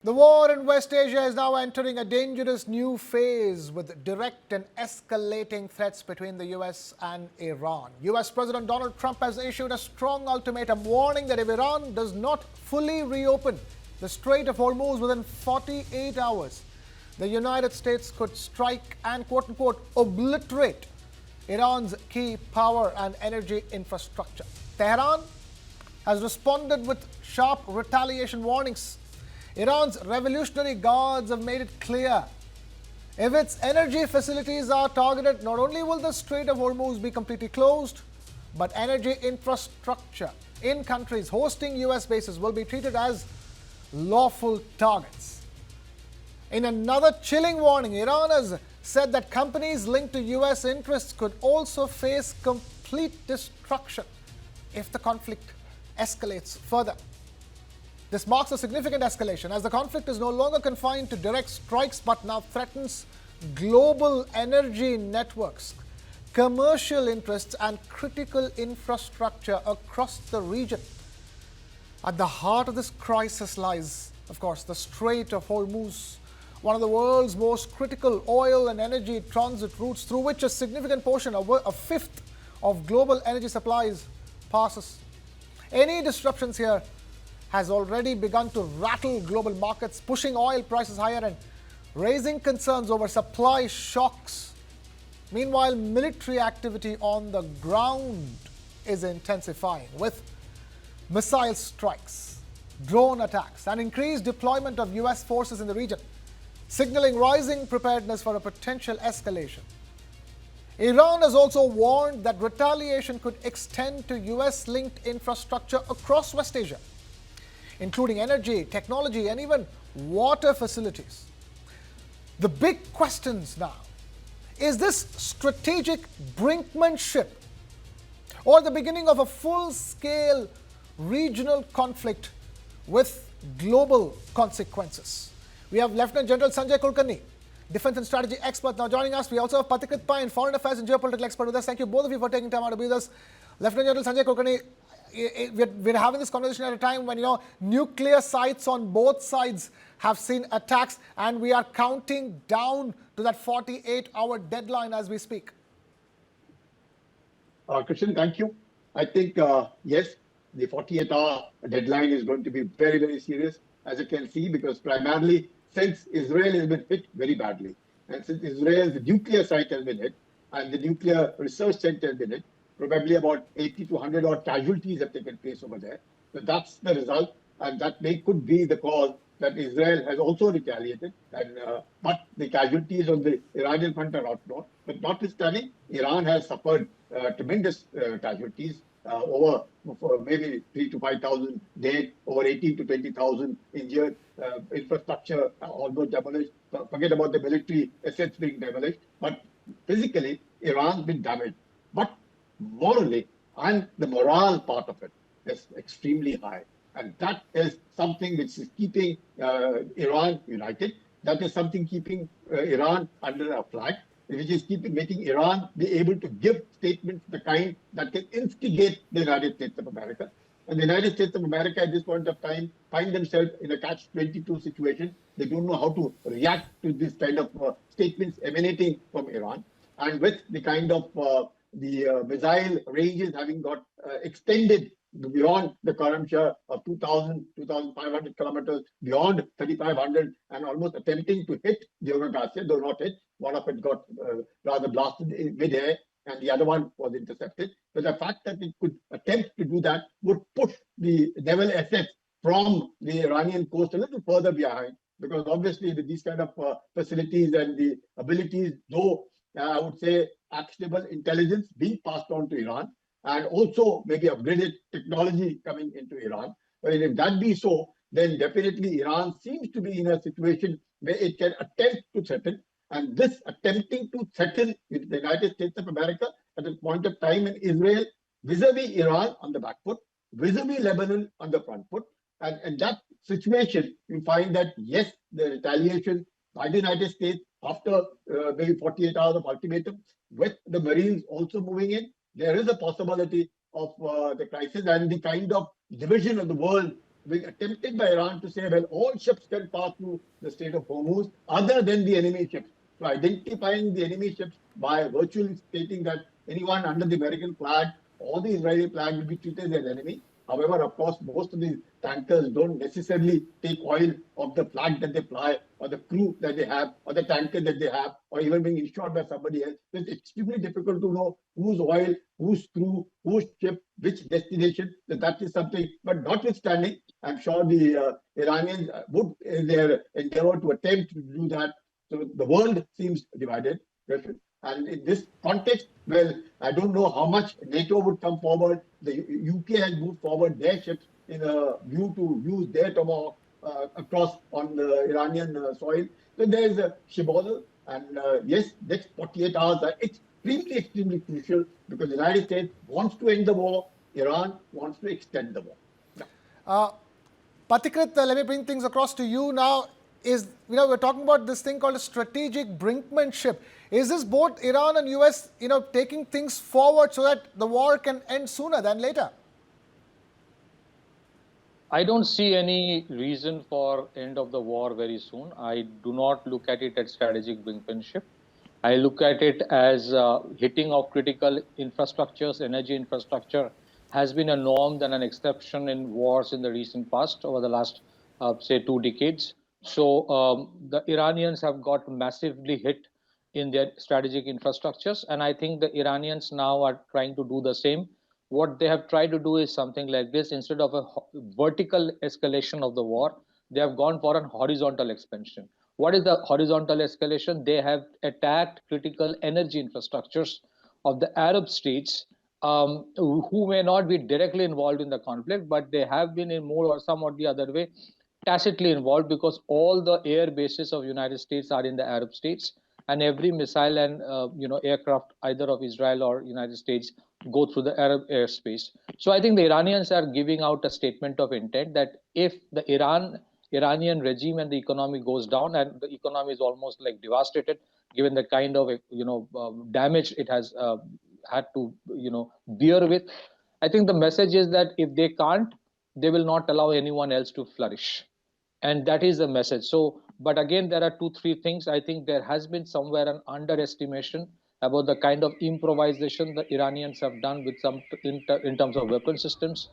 The war in West Asia is now entering a dangerous new phase with direct and escalating threats between the US and Iran. US President Donald Trump has issued a strong ultimatum warning that if Iran does not fully reopen the Strait of Hormuz within 48 hours, the United States could strike and quote unquote obliterate Iran's key power and energy infrastructure. Tehran has responded with sharp retaliation warnings. Iran's Revolutionary Guards have made it clear if its energy facilities are targeted, not only will the Strait of Hormuz be completely closed, but energy infrastructure in countries hosting US bases will be treated as lawful targets. In another chilling warning, Iran has said that companies linked to US interests could also face complete destruction if the conflict escalates further. This marks a significant escalation as the conflict is no longer confined to direct strikes but now threatens global energy networks, commercial interests, and critical infrastructure across the region. At the heart of this crisis lies, of course, the Strait of Hormuz, one of the world's most critical oil and energy transit routes through which a significant portion, a fifth of global energy supplies passes. Any disruptions here has already begun to rattle global markets, pushing oil prices higher and raising concerns over supply shocks. Meanwhile, military activity on the ground is intensifying with missile strikes, drone attacks, and increased deployment of US forces in the region, signaling rising preparedness for a potential escalation. Iran has also warned that retaliation could extend to US-linked infrastructure across West Asia, including energy, technology, and even water facilities. The big questions now, is this strategic brinkmanship or the beginning of a full-scale regional conflict with global consequences? We have Lieutenant General Sanjay Kulkarni, defense and strategy expert, now joining us. We also have Pathikrit Pain, foreign affairs and geopolitical expert with us. Thank you both of you for taking time out to be with us. Lieutenant General Sanjay Kulkarni, we're having this conversation at a time when, nuclear sites on both sides have seen attacks, and we are counting down to that 48-hour deadline as we speak. Christian, thank you. I think, yes, the 48-hour deadline is going to be very, very serious, as you can see, because primarily since Israel has been hit very badly, and since Israel's nuclear site has been hit, and the nuclear research center has been hit, probably about 80 to 100 odd casualties have taken place over there. So that's the result, and that could be the cause that Israel has also retaliated. And but the casualties on the Iranian front are not known. But notwithstanding, Iran has suffered tremendous casualties, over maybe 3,000 to 5,000 dead, over 18 to 20,000 injured, infrastructure almost demolished. Forget about the military assets being demolished, but physically Iran's been damaged. But morally, and the moral part of it is extremely high. And that is something which is keeping Iran united. That is something keeping Iran under a flag, which is making Iran be able to give statements the kind that can instigate the United States of America. And the United States of America at this point of time find themselves in a catch-22 situation. They don't know how to react to this kind of statements emanating from Iran. And with the kind of the missile ranges having got extended beyond the current share of 2,000, 2,500 kilometers, beyond 3,500, and almost attempting to hit Georgia Garcia, though not hit. One of it got rather blasted in mid-air, and the other one was intercepted. But the fact that it could attempt to do that would push the naval assets from the Iranian coast a little further behind, because obviously with these kind of facilities and the abilities, though I would say actionable intelligence being passed on to Iran, and also maybe upgraded technology coming into Iran. But if that be so, then definitely Iran seems to be in a situation where it can attempt to threaten. And this attempting to threaten with the United States of America at a point of time in Israel, vis-a-vis Iran on the back foot, vis-a-vis Lebanon on the front foot. And in that situation, you find that, yes, the retaliation by the United States after maybe 48 hours of ultimatum, with the Marines also moving in, there is a possibility of the crisis and the kind of division of the world being attempted by Iran to say, well, all ships can pass through the Strait of Hormuz other than the enemy ships. So identifying the enemy ships by virtually stating that anyone under the American flag or the Israeli flag will be treated as enemy. However, of course, most of these tankers don't necessarily take oil of the flag that they fly or the crew that they have or the tanker that they have or even being insured by somebody else. So it's extremely difficult to know whose oil, whose crew, whose ship, which destination. So that is something. But notwithstanding, I'm sure the Iranians would, in their endeavor to attempt to do that. So the world seems divided. And in this context, well, I don't know how much NATO would come forward. The UK has moved forward their ships in a view to use their tomahawk across on the Iranian soil. So there is a shibboleth. And yes, next 48 hours are extremely crucial because the United States wants to end the war. Iran wants to extend the war. Patikrit, let me bring things across to you now. We're talking about this thing called a strategic brinkmanship. Is this both Iran and US, taking things forward so that the war can end sooner than later? I don't see any reason for end of the war very soon. I do not look at it as strategic brinkmanship. I look at it as hitting of critical infrastructures, energy infrastructure has been a norm and an exception in wars in the recent past over the last, say, 2 decades. So the Iranians have got massively hit in their strategic infrastructures. And I think the Iranians now are trying to do the same. What they have tried to do is something like this. Instead of a vertical escalation of the war, they have gone for an horizontal expansion. What is the horizontal escalation? They have attacked critical energy infrastructures of the Arab states who may not be directly involved in the conflict, but they have been in more or some or the other way tacitly involved because all the air bases of United States are in the Arab states, and every missile and aircraft either of Israel or United States go through the Arab airspace. So I think the Iranians are giving out a statement of intent that if the Iranian regime and the economy goes down, and the economy is almost like devastated, given the kind of damage it has had to bear with. I think the message is that if they can't, they will not allow anyone else to flourish, and that is the message. So, but again, there are 2 3 things. I think there has been somewhere an underestimation about the kind of improvisation the Iranians have done with some in terms of weapon systems.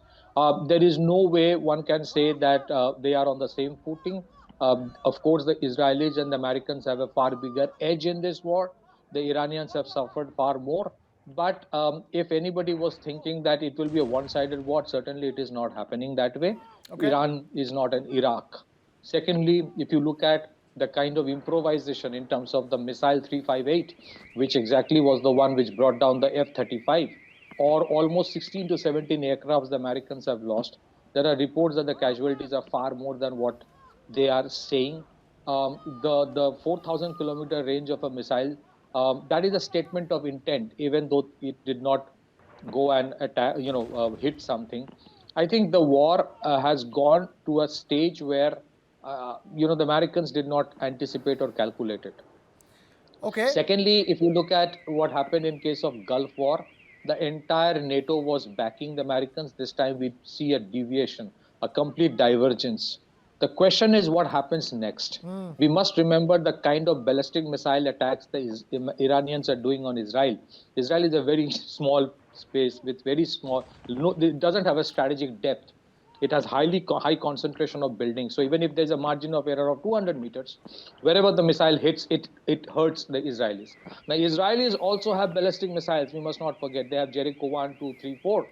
There is no way one can say that they are on the same footing. Of course, the Israelis and the Americans have a far bigger edge in this war. The Iranians have suffered far more. But if anybody was thinking that it will be a one-sided war, certainly it is not happening that way. Okay. Iran is not an Iraq. Secondly, if you look at the kind of improvisation in terms of the missile 358, which exactly was the one which brought down the F-35, or almost 16 to 17 aircrafts the Americans have lost. There are reports that the casualties are far more than what they are saying. The 4,000-kilometer range of a missile, that is a statement of intent, even though it did not go and attack, hit something. I think the war has gone to a stage where the Americans did not anticipate or calculate it. Okay. Secondly, if you look at what happened in case of Gulf War, the entire NATO was backing the Americans. This time we see a deviation, a complete divergence. The question is what happens next. We must remember the kind of ballistic missile attacks the Iranians are doing on Israel. Israel is a very small space with very small, it doesn't have a strategic depth. It has high concentration of buildings. So even if there's a margin of error of 200 meters, wherever the missile hits, it hurts the Israelis. Now, Israelis also have ballistic missiles. We must not forget they have Jericho 1, 2, 3, 4.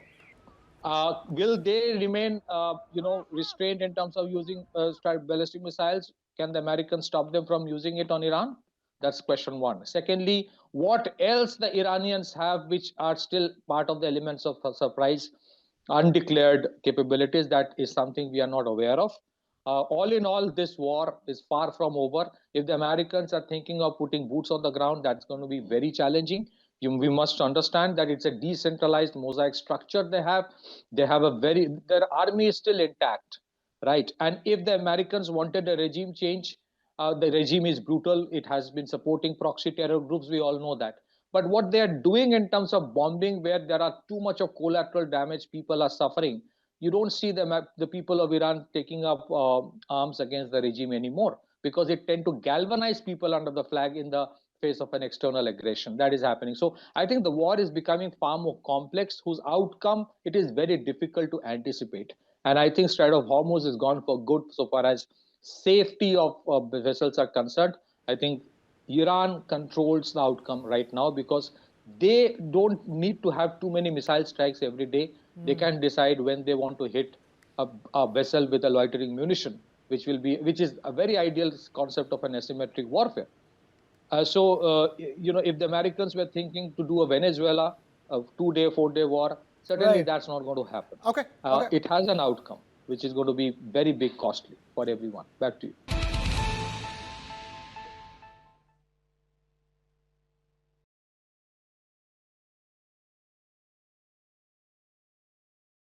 Will they remain, restrained in terms of using ballistic missiles? Can the Americans stop them from using it on Iran? That's question one. Secondly, what else the Iranians have which are still part of the elements of surprise, undeclared capabilities? That is something we are not aware of. All in all, this war is far from over. If the Americans are thinking of putting boots on the ground, that's going to be very challenging. We must understand that it's a decentralized mosaic structure they have. Their army is still intact, right? And if the Americans wanted a regime change, the regime is brutal. It has been supporting proxy terror groups. We all know that. But what they are doing in terms of bombing, where there are too much of collateral damage, people are suffering, you don't see the people of Iran taking up arms against the regime anymore, because it tend to galvanize people under the flag in the face of an external aggression. That is happening. So I think the war is becoming far more complex, whose outcome it is very difficult to anticipate. And I think Strait of Hormuz is gone for good so far as safety of the vessels are concerned. I think Iran controls the outcome right now, because they don't need to have too many missile strikes every day. They can decide when they want to hit a vessel with a loitering munition, which is a very ideal concept of an asymmetric warfare. If the Americans were thinking to do a Venezuela, a 2-day, 4-day war, certainly Right. that's not going to happen. Okay. Okay. It has an outcome, which is going to be very big, costly for everyone. Back to you.